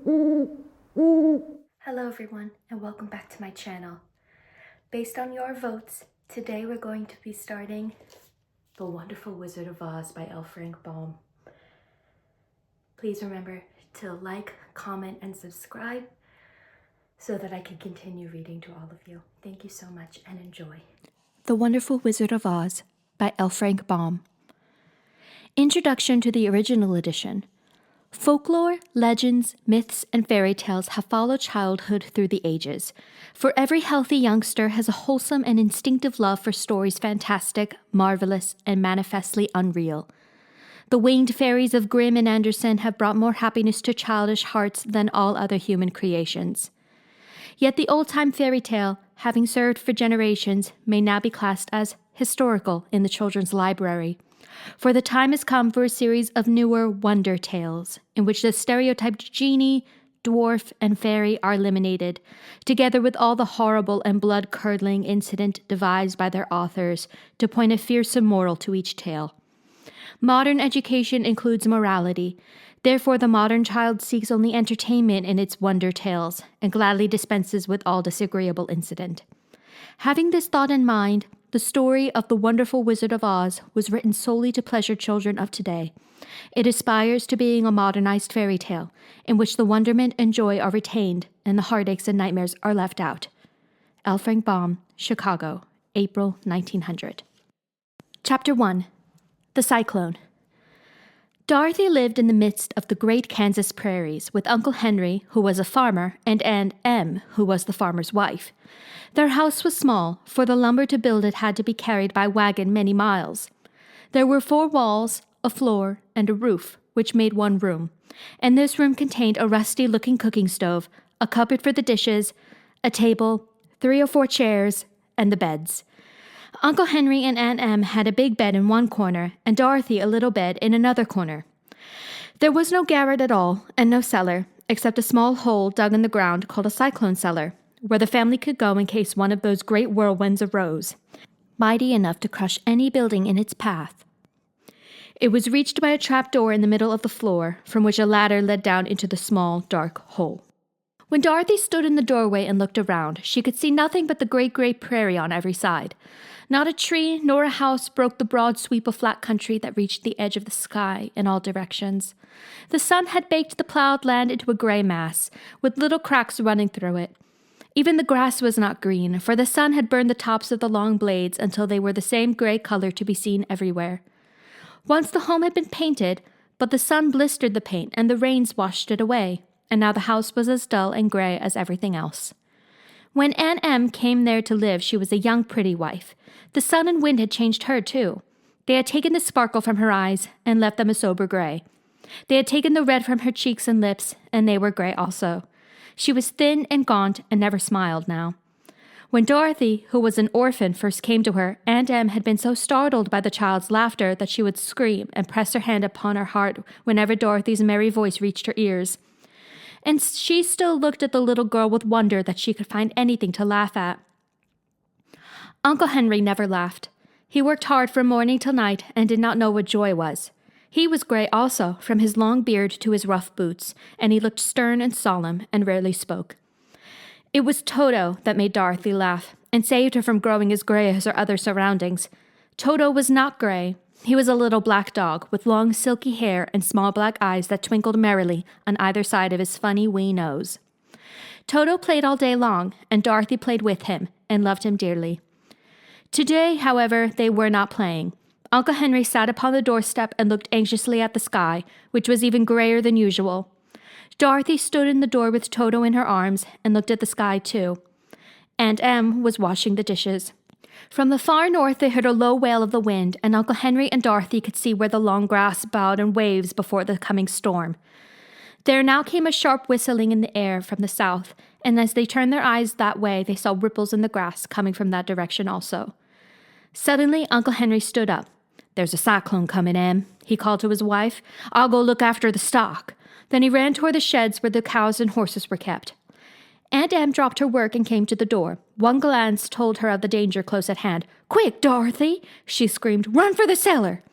Hello everyone and welcome back to my channel. Based on your votes, today we're going to be starting The Wonderful Wizard of Oz by L. Frank Baum. Please remember to like, comment, and subscribe so that I can continue reading to all of you. Thank you so much and enjoy. The Wonderful Wizard of Oz by L. Frank Baum. Introduction to the original edition. Folklore, legends, myths, and fairy tales have followed childhood through the ages, for every healthy youngster has a wholesome and instinctive love for stories fantastic, marvelous, and manifestly unreal. The winged fairies of Grimm and Andersen have brought more happiness to childish hearts than all other human creations. Yet the old-time fairy tale, having served for generations, may now be classed as historical in the children's library. For the time has come for a series of newer wonder tales, in which the stereotyped genie, dwarf, and fairy are eliminated, together with all the horrible and blood-curdling incident devised by their authors to point a fearsome moral to each tale. Modern education includes morality. Therefore, the modern child seeks only entertainment in its wonder tales, and gladly dispenses with all disagreeable incident. Having this thought in mind, the story of The Wonderful Wizard of Oz was written solely to pleasure children of today. It aspires to being a modernized fairy tale, in which the wonderment and joy are retained and the heartaches and nightmares are left out. L. Frank Baum, Chicago, April 1900. Chapter 1. The Cyclone. Dorothy lived in the midst of the great Kansas prairies with Uncle Henry, who was a farmer, and Aunt Em, who was the farmer's wife. Their house was small, for the lumber to build it had to be carried by wagon many miles. There were 4 walls, a floor, and a roof, which made one room, and this room contained a rusty-looking cooking stove, a cupboard for the dishes, a table, 3 or 4 chairs, and the beds. Uncle Henry and Aunt Em had a big bed in one corner, and Dorothy a little bed in another corner. There was no garret at all, and no cellar, except a small hole dug in the ground called a cyclone cellar, where the family could go in case one of those great whirlwinds arose, mighty enough to crush any building in its path. It was reached by a trap door in the middle of the floor, from which a ladder led down into the small, dark hole. When Dorothy stood in the doorway and looked around, she could see nothing but the great prairie on every side. Not a tree nor a house broke the broad sweep of flat country that reached the edge of the sky in all directions. The sun had baked the plowed land into a gray mass, with little cracks running through it. Even the grass was not green, for the sun had burned the tops of the long blades until they were the same gray color to be seen everywhere. Once the home had been painted, but the sun blistered the paint and the rains washed it away, and now the house was as dull and gray as everything else. When Aunt Em came there to live, she was a young, pretty wife. The sun and wind had changed her, too. They had taken the sparkle from her eyes and left them a sober gray. They had taken the red from her cheeks and lips, and they were gray also. She was thin and gaunt and never smiled now. When Dorothy, who was an orphan, first came to her, Aunt Em had been so startled by the child's laughter that she would scream and press her hand upon her heart whenever Dorothy's merry voice reached her ears. And she still looked at the little girl with wonder that she could find anything to laugh at. Uncle Henry never laughed. He worked hard from morning till night and did not know what joy was. He was gray also, from his long beard to his rough boots, and he looked stern and solemn and rarely spoke. It was Toto that made Dorothy laugh and saved her from growing as gray as her other surroundings. Toto was not gray. He was a little black dog with long silky hair and small black eyes that twinkled merrily on either side of his funny wee nose. Toto played all day long, and Dorothy played with him and loved him dearly. Today, however, they were not playing. Uncle Henry sat upon the doorstep and looked anxiously at the sky, which was even grayer than usual. Dorothy stood in the door with Toto in her arms and looked at the sky too. Aunt Em was washing the dishes. From the far north they heard a low wail of the wind, and Uncle Henry and Dorothy could see where the long grass bowed in waves before the coming storm. There now came a sharp whistling in the air from the south, and as they turned their eyes that way, they saw ripples in the grass coming from that direction also. Suddenly, Uncle Henry stood up. "There's a cyclone coming, Em," he called to his wife. "I'll go look after the stock." Then he ran toward the sheds where the cows and horses were kept. Aunt Em dropped her work and came to the door. One glance told her of the danger close at hand. "Quick, Dorothy!" she screamed. "Run for the cellar!"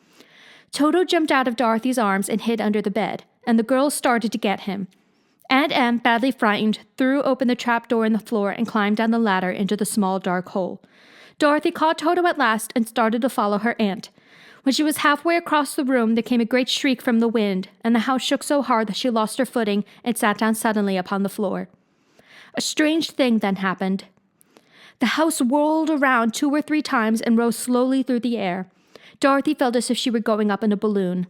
Toto jumped out of Dorothy's arms and hid under the bed, and the girls started to get him. Aunt Em, badly frightened, threw open the trap door in the floor and climbed down the ladder into the small dark hole. Dorothy caught Toto at last and started to follow her aunt. When she was halfway across the room, there came a great shriek from the wind, and the house shook so hard that she lost her footing and sat down suddenly upon the floor. A strange thing then happened. The house whirled around 2 or 3 times and rose slowly through the air. Dorothy felt as if she were going up in a balloon.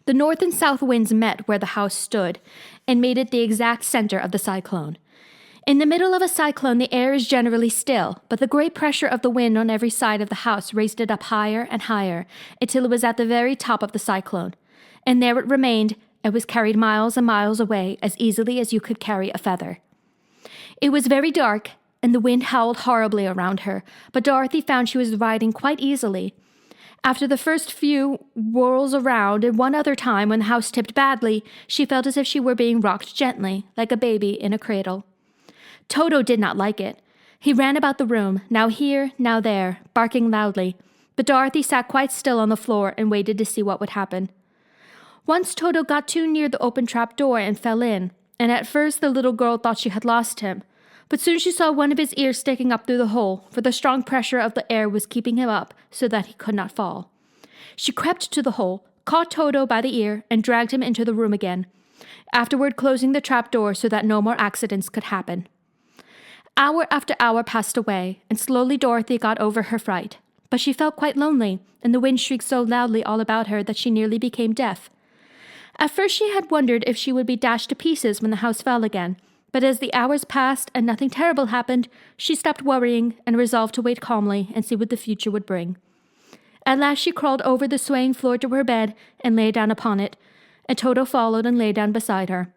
The north and south winds met where the house stood and made it the exact center of the cyclone. In the middle of a cyclone, the air is generally still, but the great pressure of the wind on every side of the house raised it up higher and higher until it was at the very top of the cyclone. And there it remained and was carried miles and miles away as easily as you could carry a feather. It was very dark, and the wind howled horribly around her, but Dorothy found she was riding quite easily. After the first few whirls around, and one other time when the house tipped badly, she felt as if she were being rocked gently, like a baby in a cradle. Toto did not like it. He ran about the room, now here, now there, barking loudly, but Dorothy sat quite still on the floor and waited to see what would happen. Once Toto got too near the open trap door and fell in, and at first the little girl thought she had lost him, but soon she saw one of his ears sticking up through the hole, for the strong pressure of the air was keeping him up so that he could not fall. She crept to the hole, caught Toto by the ear, and dragged him into the room again, afterward closing the trap door so that no more accidents could happen. Hour after hour passed away, and slowly Dorothy got over her fright, but she felt quite lonely, and the wind shrieked so loudly all about her that she nearly became deaf. At first she had wondered if she would be dashed to pieces when the house fell again, but as the hours passed and nothing terrible happened, she stopped worrying and resolved to wait calmly and see what the future would bring. At last she crawled over the swaying floor to her bed and lay down upon it, and Toto followed and lay down beside her.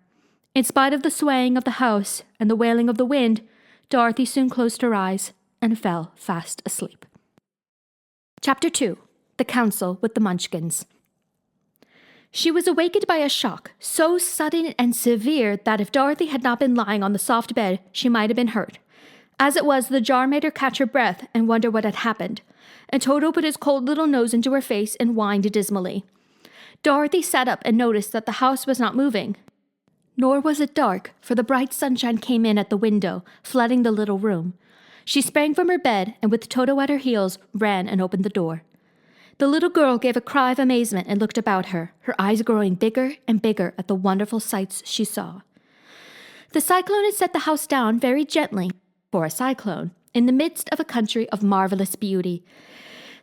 In spite of the swaying of the house and the wailing of the wind, Dorothy soon closed her eyes and fell fast asleep. Chapter 2. The Council with the Munchkins. She was awakened by a shock so sudden and severe that if Dorothy had not been lying on the soft bed, she might have been hurt. As it was, the jar made her catch her breath and wonder what had happened, and Toto put his cold little nose into her face and whined dismally. Dorothy sat up and noticed that the house was not moving. Nor was it dark, for the bright sunshine came in at the window, flooding the little room. She sprang from her bed, and with Toto at her heels, ran and opened the door. The little girl gave a cry of amazement and looked about her, her eyes growing bigger and bigger at the wonderful sights she saw. The cyclone had set the house down very gently, for a cyclone, in the midst of a country of marvelous beauty.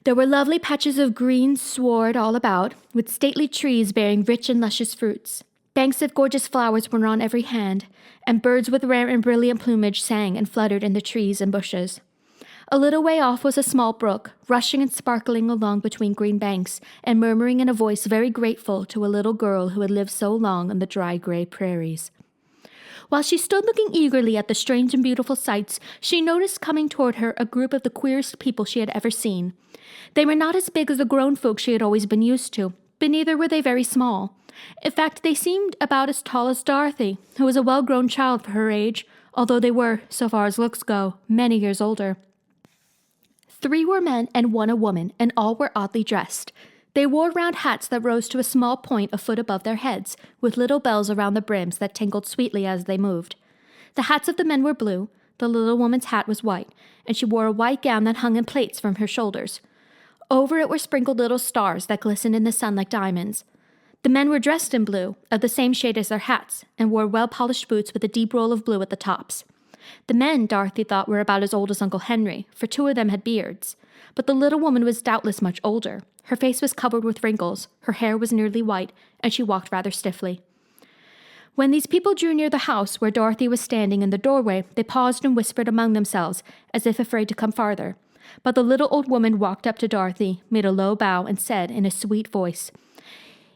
There were lovely patches of green sward all about, with stately trees bearing rich and luscious fruits. Banks of gorgeous flowers were on every hand, and birds with rare and brilliant plumage sang and fluttered in the trees and bushes. A little way off was a small brook, rushing and sparkling along between green banks, and murmuring in a voice very grateful to a little girl who had lived so long on the dry gray prairies. While she stood looking eagerly at the strange and beautiful sights, she noticed coming toward her a group of the queerest people she had ever seen. They were not as big as the grown folk she had always been used to, but neither were they very small. In fact, they seemed about as tall as Dorothy, who was a well-grown child for her age, although they were, so far as looks go, many years older. 3 were men and 1 a woman, and all were oddly dressed. They wore round hats that rose to a small point a foot above their heads, with little bells around the brims that tinkled sweetly as they moved. The hats of the men were blue, the little woman's hat was white, and she wore a white gown that hung in plaits from her shoulders. Over it were sprinkled little stars that glistened in the sun like diamonds. The men were dressed in blue, of the same shade as their hats, and wore well-polished boots with a deep roll of blue at the tops. The men, Dorothy thought, were about as old as Uncle Henry, for 2 of them had beards. But the little woman was doubtless much older. Her face was covered with wrinkles, her hair was nearly white, and she walked rather stiffly. When these people drew near the house where Dorothy was standing in the doorway, they paused and whispered among themselves, as if afraid to come farther. But the little old woman walked up to Dorothy, made a low bow, and said in a sweet voice,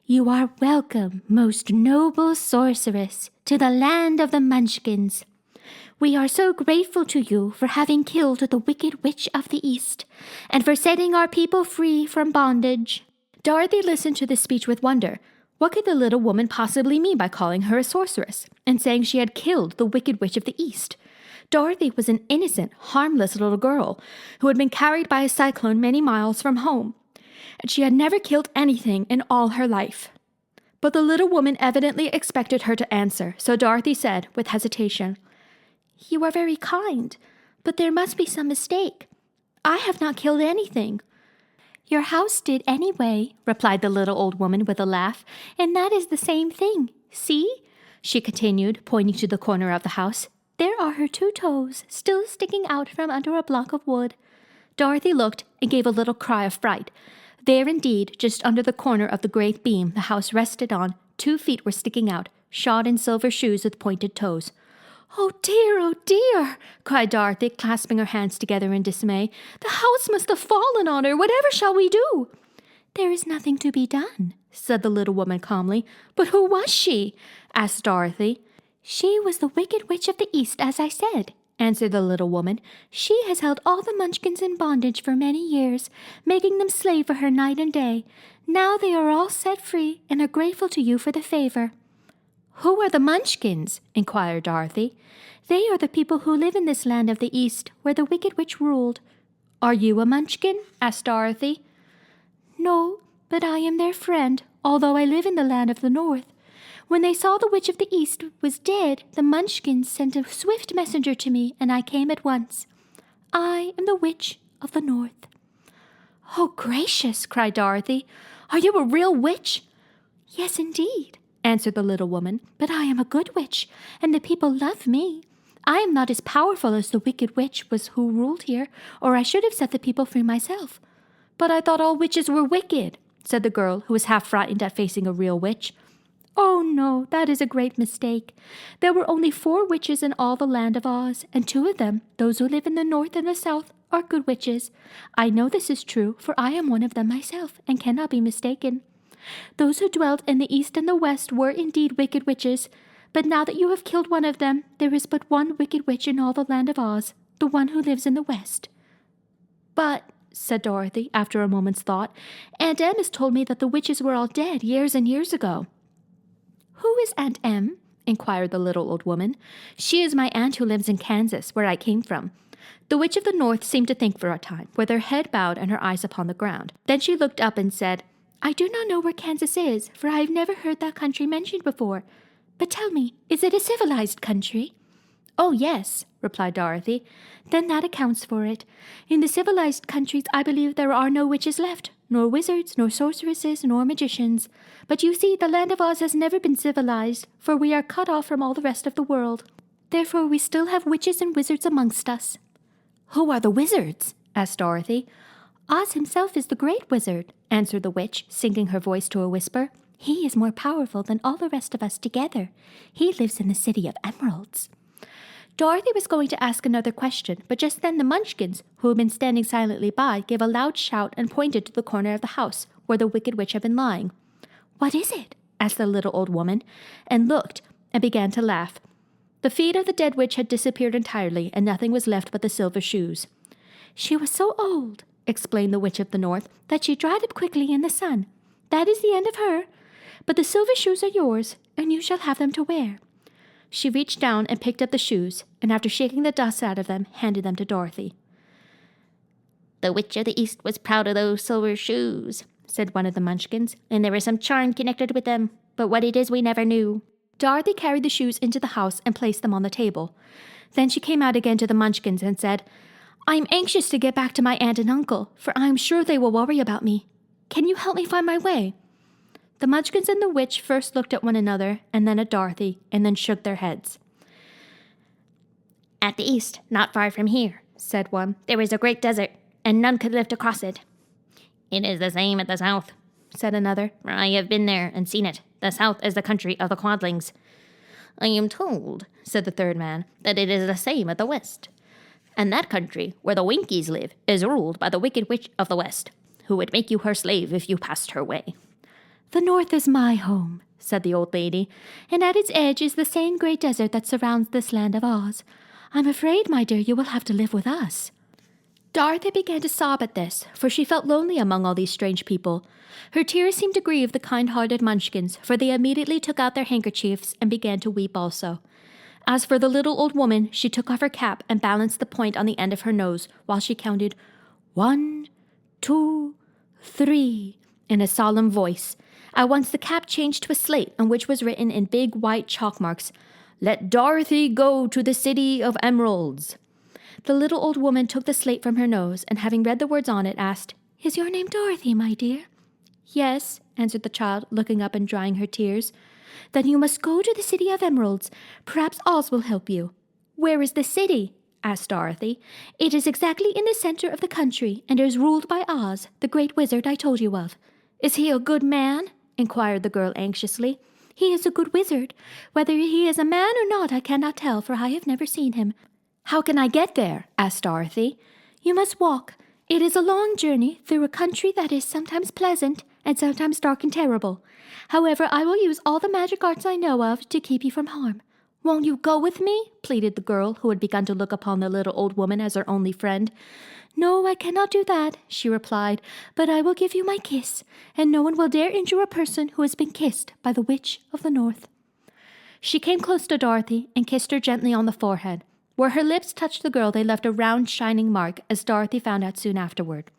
"You are welcome, most noble sorceress, to the land of the Munchkins. We are so grateful to you for having killed the Wicked Witch of the East, and for setting our people free from bondage." Dorothy listened to this speech with wonder. What could the little woman possibly mean by calling her a sorceress, and saying she had killed the Wicked Witch of the East? Dorothy was an innocent, harmless little girl, who had been carried by a cyclone many miles from home, and she had never killed anything in all her life. But the little woman evidently expected her to answer, so Dorothy said, with hesitation, "You are very kind, but there must be some mistake. I have not killed anything." "Your house did anyway," replied the little old woman with a laugh, "and that is the same thing. See?" she continued, pointing to the corner of the house. "There are her 2 toes, still sticking out from under a block of wood." Dorothy looked and gave a little cry of fright. There indeed, just under the corner of the great beam the house rested on, 2 feet were sticking out, shod in silver shoes with pointed toes. Oh dear, cried Dorothy, clasping her hands together in dismay. "The house must have fallen on her. Whatever shall we do?" "There is nothing to be done," said the little woman calmly. "But who was she?" asked Dorothy. "She was the Wicked Witch of the East, as I said," answered the little woman. "She has held all the Munchkins in bondage for many years, making them slave for her night and day. Now they are all set free and are grateful to you for the favor." "Who are the Munchkins?" inquired Dorothy. "They are the people who live in this land of the East, where the Wicked Witch ruled." "Are you a Munchkin?" asked Dorothy. "No, but I am their friend, although I live in the land of the North. When they saw the Witch of the East was dead, the Munchkins sent a swift messenger to me, and I came at once. I am the Witch of the North." "Oh, gracious!" cried Dorothy. "Are you a real witch?" "Yes, indeed," answered the little woman, "but I am a good witch, and the people love me. I am not as powerful as the Wicked Witch was who ruled here, or I should have set the people free myself." "But I thought all witches were wicked," said the girl, who was half frightened at facing a real witch. "Oh, no, that is a great mistake. There were only 4 witches in all the land of Oz, and 2 of them, those who live in the North and the South, are good witches. I know this is true, for I am one of them myself, and cannot be mistaken. Those who dwelt in the East and the West were indeed wicked witches, but now that you have killed one of them, there is but one wicked witch in all the land of Oz, the one who lives in the West." "But," said Dorothy, after a moment's thought, "Aunt Em has told me that the witches were all dead years and years ago." "Who is Aunt Em?" inquired the little old woman. "She is my aunt who lives in Kansas, where I came from." The Witch of the North seemed to think for a time, with her head bowed and her eyes upon the ground. Then she looked up and said, "I do not know where Kansas is, for I have never heard that country mentioned before. But tell me, is it a civilized country?" "Oh, yes," replied Dorothy. "Then that accounts for it. In the civilized countries I believe there are no witches left, nor wizards, nor sorceresses, nor magicians. But you see, the land of Oz has never been civilized, for we are cut off from all the rest of the world. Therefore we still have witches and wizards amongst us." "Who are the wizards?" asked Dorothy. "Oz himself is the great wizard," answered the witch, sinking her voice to a whisper. "He is more powerful than all the rest of us together. He lives in the City of Emeralds." Dorothy was going to ask another question, but just then the Munchkins, who had been standing silently by, gave a loud shout and pointed to the corner of the house where the Wicked Witch had been lying. "What is it?" asked the little old woman, and looked and began to laugh. The feet of the dead witch had disappeared entirely, and nothing was left but the silver shoes. "She was so old," explained the Witch of the North, "that she dried up quickly in the sun. That is the end of her. But the silver shoes are yours, and you shall have them to wear." She reached down and picked up the shoes, and after shaking the dust out of them, handed them to Dorothy. "The Witch of the East was proud of those silver shoes," said one of the Munchkins, "and there was some charm connected with them, but what it is we never knew." Dorothy carried the shoes into the house and placed them on the table. Then she came out again to the Munchkins and said, "I am anxious to get back to my aunt and uncle, for I am sure they will worry about me. Can you help me find my way?" The Munchkins and the witch first looked at one another, and then at Dorothy, and then shook their heads. "At the east, not far from here," said one, "there is a great desert, and none could live to cross it." "It is the same at the south," said another, "for I have been there and seen it. The south is the country of the Quadlings." "I am told," said the third man, "that it is the same at the west. And that country, where the Winkies live, is ruled by the Wicked Witch of the West, who would make you her slave if you passed her way." "The north is my home," said the old lady, "and at its edge is the same great desert that surrounds this land of Oz. I'm afraid, my dear, you will have to live with us." Dorothy began to sob at this, for she felt lonely among all these strange people. Her tears seemed to grieve the kind-hearted Munchkins, for they immediately took out their handkerchiefs and began to weep also. As for the little old woman, she took off her cap and balanced the point on the end of her nose while she counted 1, 2, 3 in a solemn voice. At once the cap changed to a slate on which was written in big white chalk marks, "Let Dorothy go to the City of Emeralds." The little old woman took the slate from her nose, and having read the words on it, asked, "Is your name Dorothy, my dear?" "Yes," answered the child, looking up and drying her tears. "Then you must go to the City of Emeralds. Perhaps Oz will help you." "Where is the city?" asked Dorothy. "It is exactly in the center of the country, and is ruled by Oz, the great wizard I told you of." "Is he a good man?" inquired the girl anxiously. "He is a good wizard. Whether he is a man or not I cannot tell, for I have never seen him." "How can I get there?" asked Dorothy. "You must walk. It is a long journey through a country that is sometimes pleasant and sometimes dark and terrible. However, I will use all the magic arts I know of to keep you from harm." "Won't you go with me?" pleaded the girl, who had begun to look upon the little old woman as her only friend. "No, I cannot do that," she replied, "but I will give you my kiss, and no one will dare injure a person who has been kissed by the Witch of the North." She came close to Dorothy and kissed her gently on the forehead. Where her lips touched the girl, they left a round, shining mark, as Dorothy found out soon afterward.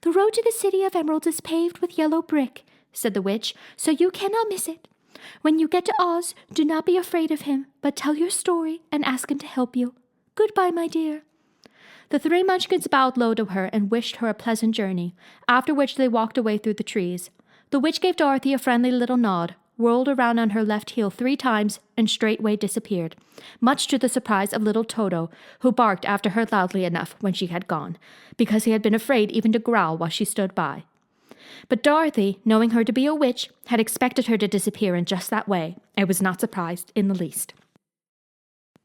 "The road to the City of Emeralds is paved with yellow brick," said the witch, "so you cannot miss it. When you get to Oz, do not be afraid of him, but tell your story and ask him to help you. Goodbye, my dear." The three Munchkins bowed low to her and wished her a pleasant journey, after which they walked away through the trees. The witch gave Dorothy a friendly little nod, whirled around on her left heel 3 times, and straightway disappeared, much to the surprise of little Toto, who barked after her loudly enough when she had gone, because he had been afraid even to growl while she stood by. But Dorothy, knowing her to be a witch, had expected her to disappear in just that way, and was not surprised in the least.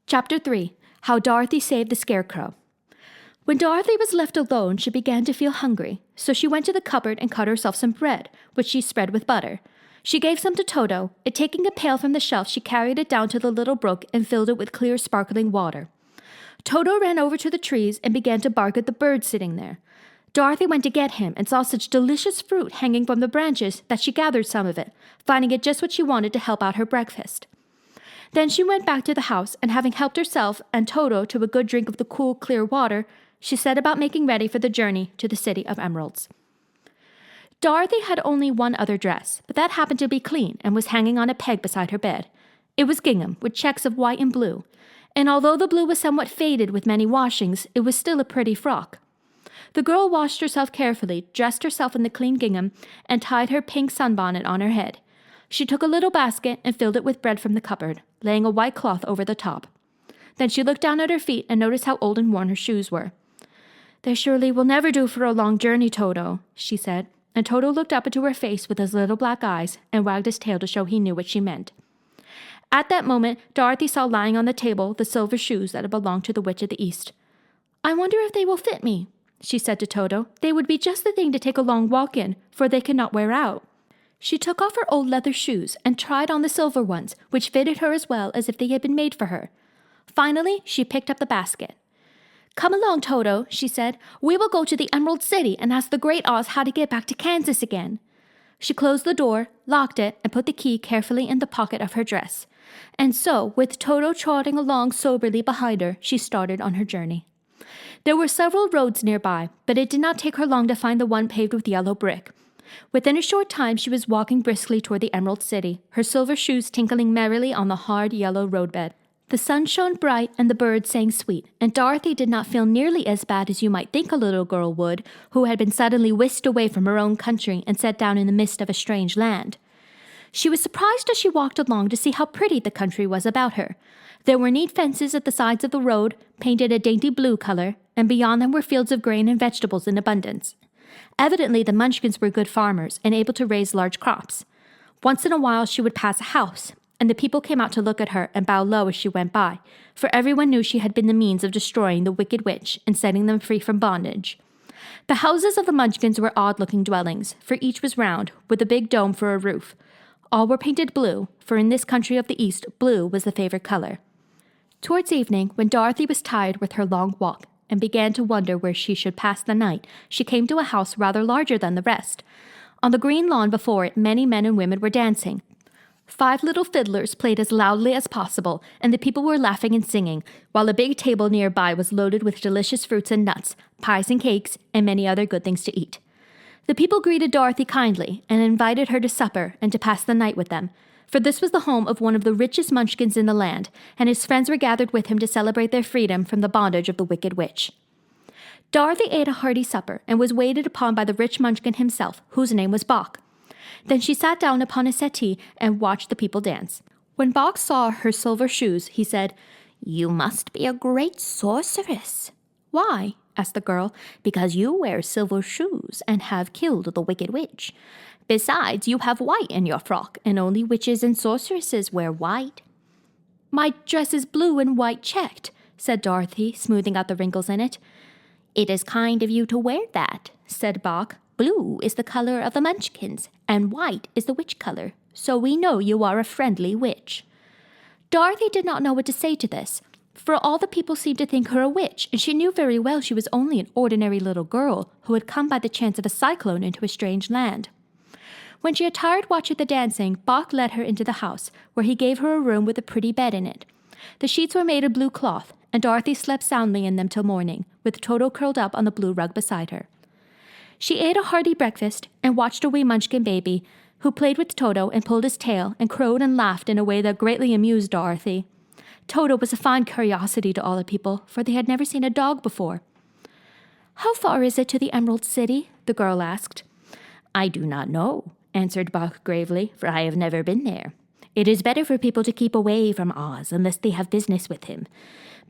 Chapter 3. How Dorothy Saved the Scarecrow. When Dorothy was left alone, she began to feel hungry, so she went to the cupboard and cut herself some bread, which she spread with butter. She gave some to Toto, and taking a pail from the shelf, she carried it down to the little brook and filled it with clear, sparkling water. Toto ran over to the trees and began to bark at the bird sitting there. Dorothy went to get him and saw such delicious fruit hanging from the branches that she gathered some of it, finding it just what she wanted to help out her breakfast. Then she went back to the house, and having helped herself and Toto to a good drink of the cool, clear water, she set about making ready for the journey to the City of Emeralds. Dorothy had only one other dress, but that happened to be clean and was hanging on a peg beside her bed. It was gingham, with checks of white and blue, and although the blue was somewhat faded with many washings, it was still a pretty frock. The girl washed herself carefully, dressed herself in the clean gingham, and tied her pink sunbonnet on her head. She took a little basket and filled it with bread from the cupboard, laying a white cloth over the top. Then she looked down at her feet and noticed how old and worn her shoes were. "They surely will never do for a long journey, Toto," she said, and Toto looked up into her face with his little black eyes and wagged his tail to show he knew what she meant. At that moment, Dorothy saw lying on the table the silver shoes that had belonged to the Witch of the East. "I wonder if they will fit me," she said to Toto. "They would be just the thing to take a long walk in, for they cannot wear out." She took off her old leather shoes and tried on the silver ones, which fitted her as well as if they had been made for her. Finally, she picked up the basket. "Come along, Toto," she said. "We will go to the Emerald City and ask the Great Oz how to get back to Kansas again." She closed the door, locked it, and put the key carefully in the pocket of her dress. And so, with Toto trotting along soberly behind her, she started on her journey. There were several roads nearby, but it did not take her long to find the one paved with yellow brick. Within a short time she was walking briskly toward the Emerald City, her silver shoes tinkling merrily on the hard yellow roadbed. The sun shone bright and the birds sang sweet, and Dorothy did not feel nearly as bad as you might think a little girl would, who had been suddenly whisked away from her own country and set down in the midst of a strange land. She was surprised as she walked along to see how pretty the country was about her. There were neat fences at the sides of the road, painted a dainty blue color, and beyond them were fields of grain and vegetables in abundance. Evidently the Munchkins were good farmers and able to raise large crops. Once in a while she would pass a house, and the people came out to look at her and bow low as she went by, for everyone knew she had been the means of destroying the wicked witch and setting them free from bondage. The houses of the Munchkins were odd-looking dwellings, for each was round, with a big dome for a roof. All were painted blue, for in this country of the East, blue was the favorite color. Towards evening, when Dorothy was tired with her long walk and began to wonder where she should pass the night, she came to a house rather larger than the rest. On the green lawn before it, many men and women were dancing. 5 little fiddlers played as loudly as possible, and the people were laughing and singing, while a big table nearby was loaded with delicious fruits and nuts, pies and cakes, and many other good things to eat. The people greeted Dorothy kindly and invited her to supper and to pass the night with them, for this was the home of one of the richest Munchkins in the land, and his friends were gathered with him to celebrate their freedom from the bondage of the Wicked Witch. Dorothy ate a hearty supper and was waited upon by the rich Munchkin himself, whose name was Boq. Then she sat down upon a settee and watched the people dance. When Boq saw her silver shoes, he said, "You must be a great sorceress." "Why?" asked the girl. "Because you wear silver shoes and have killed the Wicked Witch. Besides, you have white in your frock, and only witches and sorceresses wear white." "My dress is blue and white checked," said Dorothy, smoothing out the wrinkles in it. "It is kind of you to wear that," said Boq. "Blue is the color of the Munchkins, and white is the witch color, so we know you are a friendly witch." Dorothy did not know what to say to this, for all the people seemed to think her a witch, and she knew very well she was only an ordinary little girl who had come by the chance of a cyclone into a strange land. When she had tired watching the dancing, Boq led her into the house, where he gave her a room with a pretty bed in it. The sheets were made of blue cloth, and Dorothy slept soundly in them till morning, with Toto curled up on the blue rug beside her. She ate a hearty breakfast and watched a wee Munchkin baby, who played with Toto and pulled his tail and crowed and laughed in a way that greatly amused Dorothy. Toto was a fine curiosity to all the people, for they had never seen a dog before. "How far is it to the Emerald City?" the girl asked. "I do not know," answered Boq gravely, "for I have never been there. It is better for people to keep away from Oz unless they have business with him.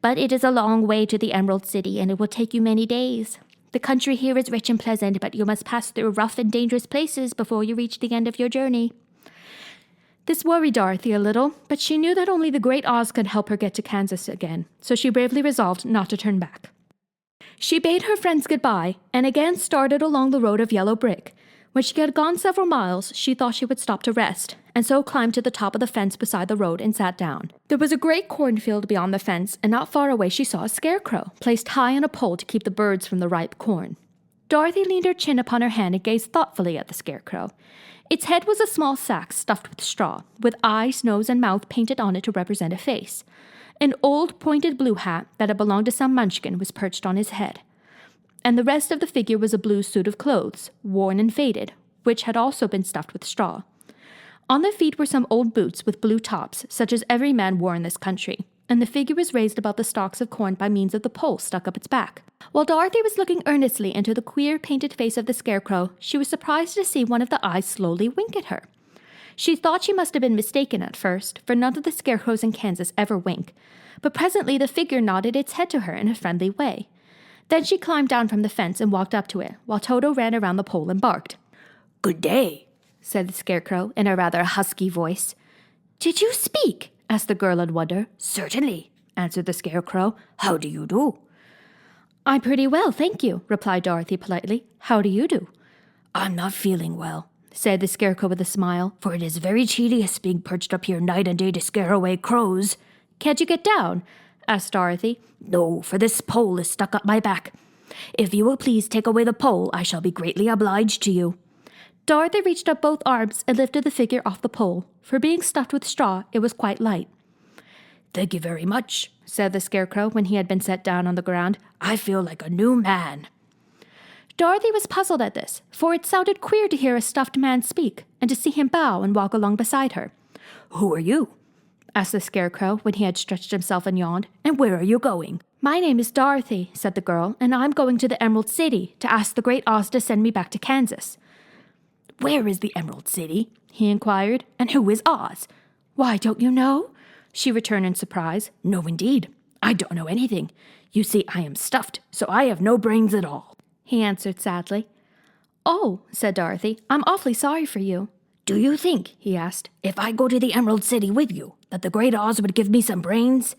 But it is a long way to the Emerald City, and it will take you many days. The country here is rich and pleasant, but you must pass through rough and dangerous places before you reach the end of your journey." This worried Dorothy a little, but she knew that only the Great Oz could help her get to Kansas again, so she bravely resolved not to turn back. She bade her friends goodbye and again started along the road of yellow brick. When she had gone several miles, she thought she would stop to rest, and so climbed to the top of the fence beside the road and sat down. There was a great cornfield beyond the fence, and not far away she saw a scarecrow, placed high on a pole to keep the birds from the ripe corn. Dorothy leaned her chin upon her hand and gazed thoughtfully at the scarecrow. Its head was a small sack stuffed with straw, with eyes, nose, and mouth painted on it to represent a face. An old pointed blue hat that had belonged to some Munchkin was perched on his head, and the rest of the figure was a blue suit of clothes, worn and faded, which had also been stuffed with straw. On the feet were some old boots with blue tops, such as every man wore in this country, and the figure was raised above the stalks of corn by means of the pole stuck up its back. While Dorothy was looking earnestly into the queer painted face of the scarecrow, she was surprised to see one of the eyes slowly wink at her. She thought she must have been mistaken at first, for none of the scarecrows in Kansas ever wink, but presently the figure nodded its head to her in a friendly way. Then she climbed down from the fence and walked up to it, while Toto ran around the pole and barked. "Good day," said the scarecrow in a rather husky voice. "Did you speak?" asked the girl in wonder. "Certainly," answered the scarecrow. "How do you do?" "I'm pretty well, thank you," replied Dorothy politely. "How do you do?" "I'm not feeling well," said the scarecrow with a smile, "for it is very tedious being perched up here night and day to scare away crows." "Can't you get down?" asked Dorothy. "No, for this pole is stuck up my back. If you will please take away the pole, I shall be greatly obliged to you." Dorothy reached up both arms and lifted the figure off the pole. For being stuffed with straw, it was quite light. "Thank you very much," said the scarecrow when he had been set down on the ground. "I feel like a new man." Dorothy was puzzled at this, for it sounded queer to hear a stuffed man speak, and to see him bow and walk along beside her. "Who are you?" asked the scarecrow when he had stretched himself and yawned. "And where are you going?" "My name is Dorothy," said the girl, "and I'm going to the Emerald City to ask the Great Oz to send me back to Kansas." "Where is the Emerald City?" he inquired. "And who is Oz?" "Why, don't you know?" she returned in surprise. "No, indeed. I don't know anything. You see, I am stuffed, so I have no brains at all," he answered sadly. "Oh," said Dorothy, "I'm awfully sorry for you." "Do you think," he asked, "if I go to the Emerald City with you, that the Great Oz would give me some brains?"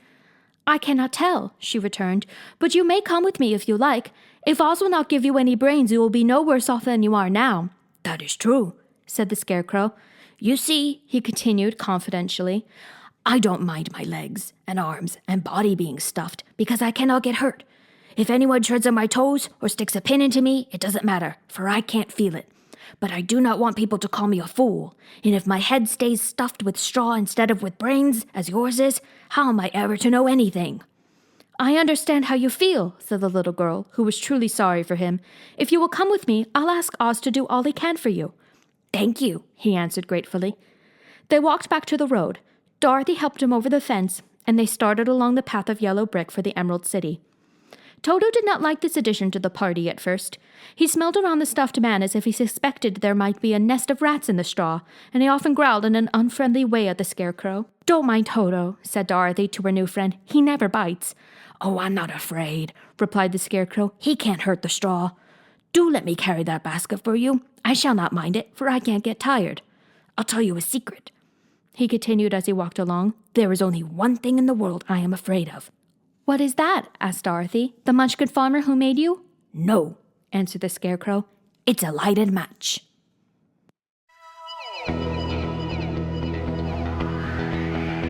"I cannot tell," she returned, "but you may come with me if you like. If Oz will not give you any brains, you will be no worse off than you are now." "That is true," said the scarecrow. "You see," he continued confidentially, "I don't mind my legs and arms and body being stuffed because I cannot get hurt. If anyone treads on my toes or sticks a pin into me, it doesn't matter, for I can't feel it. But I do not want people to call me a fool, and if my head stays stuffed with straw instead of with brains, as yours is, how am I ever to know anything?" I understand how you feel, said the little girl, who was truly sorry for him. If you will come with me, I'll ask Oz to do all he can for you. Thank you, he answered gratefully. They walked back to the road. Dorothy helped him over the fence, and they started along the path of yellow brick for the Emerald City. Toto did not like this addition to the party at first. He smelled around the stuffed man as if he suspected there might be a nest of rats in the straw, and he often growled in an unfriendly way at the Scarecrow. Don't mind Toto, said Dorothy to her new friend. He never bites. Oh, I'm not afraid, replied the Scarecrow. He can't hurt the straw. Do let me carry that basket for you. I shall not mind it, for I can't get tired. I'll tell you a secret, he continued as he walked along. There is only one thing in the world I am afraid of. What is that? Asked Dorothy. The Munchkin farmer who made you? No, answered the Scarecrow. It's a lighted match.